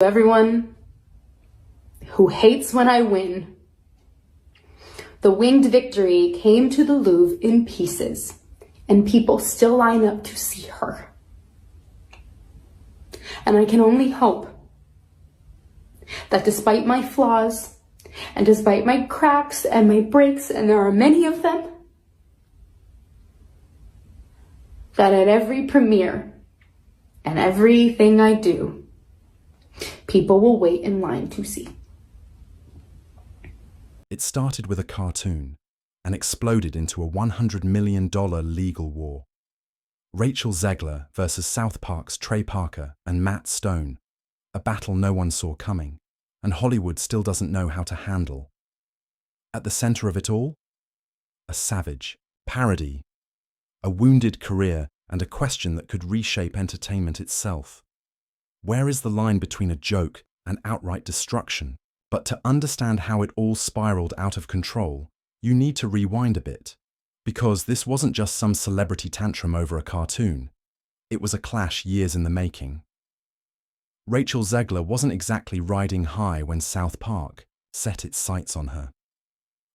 Everyone who hates when I win. The winged victory came to the Louvre in pieces, and people still line up to see her. And I can only hope that despite my flaws, and despite my cracks and my breaks, and there are many of them, that at every premiere and everything I do, people will wait in line to see. It started with a cartoon and exploded into a $100 million legal war. Rachel Zegler versus South Park's Trey Parker and Matt Stone, a battle no one saw coming, and Hollywood still doesn't know how to handle. At the center of it all, a savage, parody, a wounded career, and a question that could reshape entertainment itself. Where is the line between a joke and outright destruction? But to understand how it all spiraled out of control, you need to rewind a bit. Because this wasn't just some celebrity tantrum over a cartoon. It was a clash years in the making. Rachel Zegler wasn't exactly riding high when South Park set its sights on her.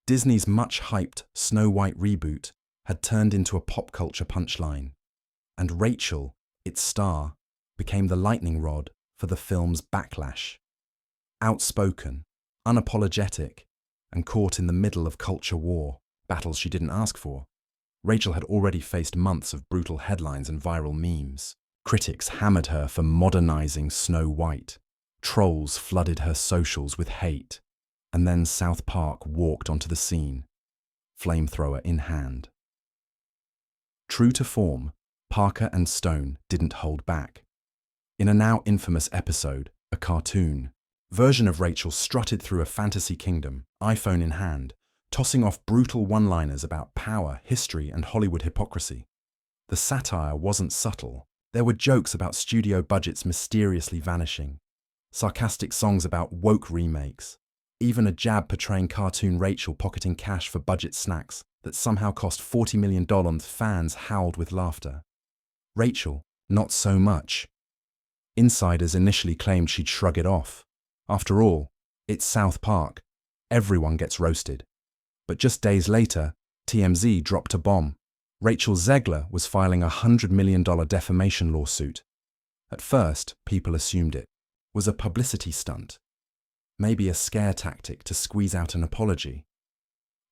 Disney's much-hyped Snow White reboot had turned into a pop culture punchline, and Rachel, its star, became the lightning rod for the film's backlash. Outspoken, unapologetic, and caught in the middle of culture war, battles she didn't ask for, Rachel had already faced months of brutal headlines and viral memes. Critics hammered her for modernizing Snow White. Trolls flooded her socials with hate. And then South Park walked onto the scene, flamethrower in hand. True to form, Parker and Stone didn't hold back. In a now infamous episode, a cartoon, version of Rachel strutted through a fantasy kingdom, iPhone in hand, tossing off brutal one-liners about power, history, and Hollywood hypocrisy. The satire wasn't subtle. There were jokes about studio budgets mysteriously vanishing, sarcastic songs about woke remakes, even a jab portraying cartoon Rachel pocketing cash for budget snacks that somehow cost $40 million. Fans howled with laughter. Rachel, not so much. Insiders initially claimed she'd shrug it off. After all, it's South Park. Everyone gets roasted. But just days later, TMZ dropped a bomb. Rachel Zegler was filing a $100 million defamation lawsuit. At first, people assumed it was a publicity stunt, maybe a scare tactic to squeeze out an apology.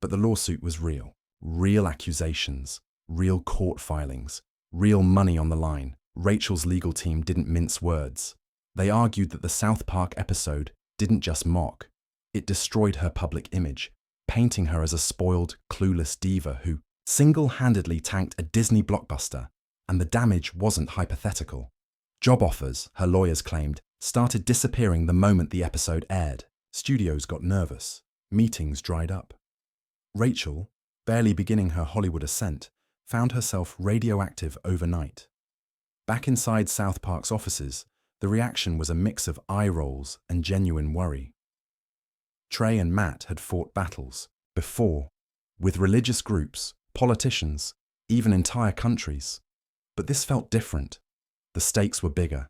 But the lawsuit was real. Real accusations, real court filings, real money on the line. Rachel's legal team didn't mince words. They argued that the South Park episode didn't just mock, it destroyed her public image, painting her as a spoiled, clueless diva who single-handedly tanked a Disney blockbuster, and the damage wasn't hypothetical. Job offers, her lawyers claimed, started disappearing the moment the episode aired. Studios got nervous. Meetings dried up. Rachel, barely beginning her Hollywood ascent, found herself radioactive overnight. Back inside South Park's offices, the reaction was a mix of eye rolls and genuine worry. Trey and Matt had fought battles before, with religious groups, politicians, even entire countries. But this felt different. The stakes were bigger.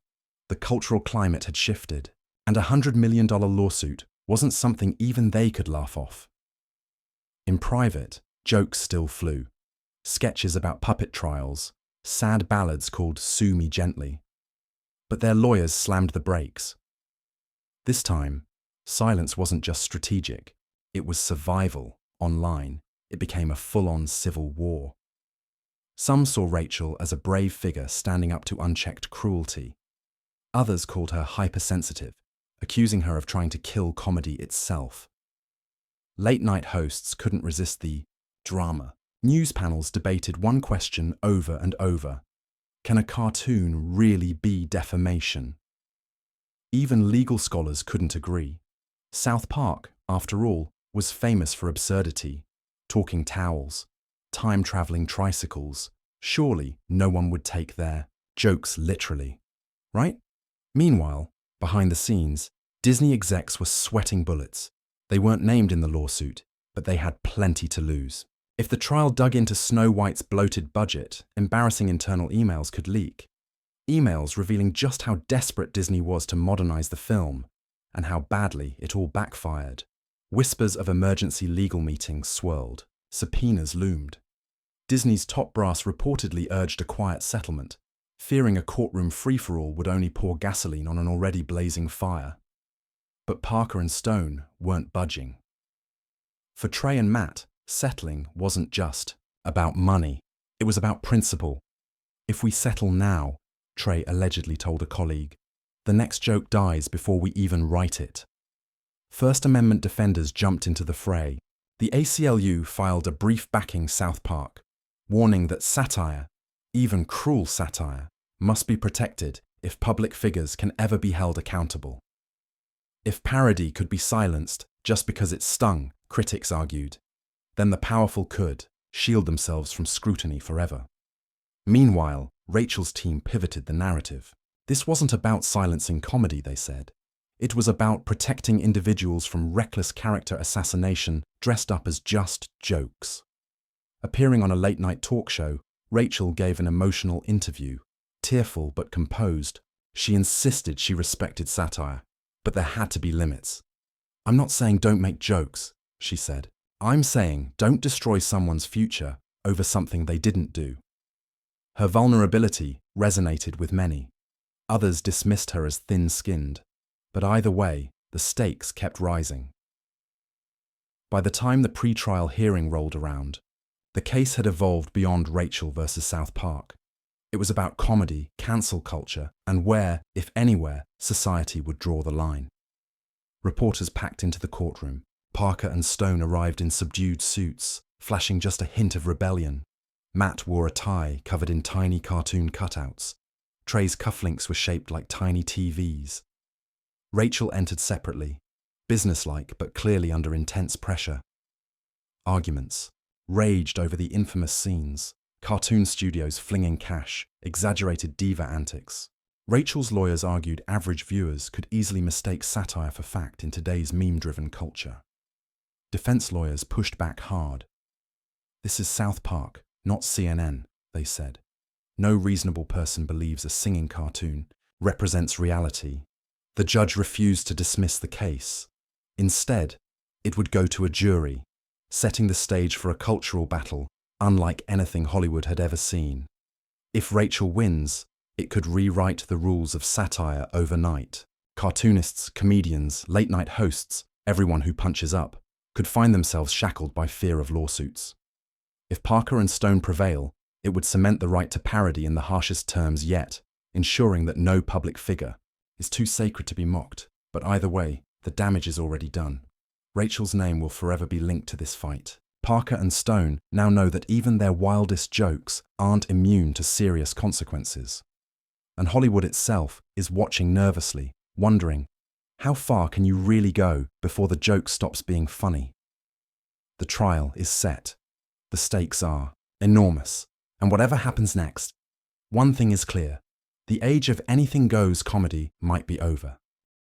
The cultural climate had shifted, and a $100 million lawsuit wasn't something even they could laugh off. In private, jokes still flew. Sketches about puppet trials, sad ballads called Sue Me Gently. But their lawyers slammed the brakes. This time, silence wasn't just strategic. It was survival online. It became a full-on civil war. Some saw Rachel as a brave figure standing up to unchecked cruelty. Others called her hypersensitive, accusing her of trying to kill comedy itself. Late-night hosts couldn't resist the drama. News panels debated one question over and over. Can a cartoon really be defamation? Even legal scholars couldn't agree. South Park, after all, was famous for absurdity. Talking towels, time-traveling tricycles. Surely no one would take their jokes literally, right? Meanwhile, behind the scenes, Disney execs were sweating bullets. They weren't named in the lawsuit, but they had plenty to lose. If the trial dug into Snow White's bloated budget, embarrassing internal emails could leak. Emails revealing just how desperate Disney was to modernize the film and how badly it all backfired. Whispers of emergency legal meetings swirled. Subpoenas loomed. Disney's top brass reportedly urged a quiet settlement, fearing a courtroom free-for-all would only pour gasoline on an already blazing fire. But Parker and Stone weren't budging. For Trey and Matt, settling wasn't just about money. It was about principle. "If we settle now," Trey allegedly told a colleague, "the next joke dies before we even write it." First Amendment defenders jumped into the fray. The ACLU filed a brief backing South Park, warning that satire, even cruel satire, must be protected if public figures can ever be held accountable. If parody could be silenced just because it stung, critics argued, then the powerful could shield themselves from scrutiny forever. Meanwhile, Rachel's team pivoted the narrative. This wasn't about silencing comedy, they said. It was about protecting individuals from reckless character assassination dressed up as just jokes. Appearing on a late-night talk show, Rachel gave an emotional interview. Tearful but composed, she insisted she respected satire, but there had to be limits. "I'm not saying don't make jokes," she said. "I'm saying don't destroy someone's future over something they didn't do." Her vulnerability resonated with many. Others dismissed her as thin-skinned, but either way, the stakes kept rising. By the time the pre-trial hearing rolled around, the case had evolved beyond Rachel versus South Park. It was about comedy, cancel culture, and where, if anywhere, society would draw the line. Reporters packed into the courtroom. Parker and Stone arrived in subdued suits, flashing just a hint of rebellion. Matt wore a tie covered in tiny cartoon cutouts. Trey's cufflinks were shaped like tiny TVs. Rachel entered separately, businesslike but clearly under intense pressure. Arguments raged over the infamous scenes, cartoon studios flinging cash, exaggerated diva antics. Rachel's lawyers argued average viewers could easily mistake satire for fact in today's meme-driven culture. Defense lawyers pushed back hard. "This is South Park, not CNN," they said. "No reasonable person believes a singing cartoon represents reality." The judge refused to dismiss the case. Instead, it would go to a jury, setting the stage for a cultural battle unlike anything Hollywood had ever seen. If Rachel wins, it could rewrite the rules of satire overnight. Cartoonists, comedians, late-night hosts, everyone who punches up, could find themselves shackled by fear of lawsuits. If Parker and Stone prevail, it would cement the right to parody in the harshest terms yet, ensuring that no public figure is too sacred to be mocked. But either way, the damage is already done. Rachel's name will forever be linked to this fight. Parker and Stone now know that even their wildest jokes aren't immune to serious consequences. And Hollywood itself is watching nervously, wondering, how far can you really go before the joke stops being funny? The trial is set. The stakes are enormous. And whatever happens next, one thing is clear. The age of anything goes comedy might be over.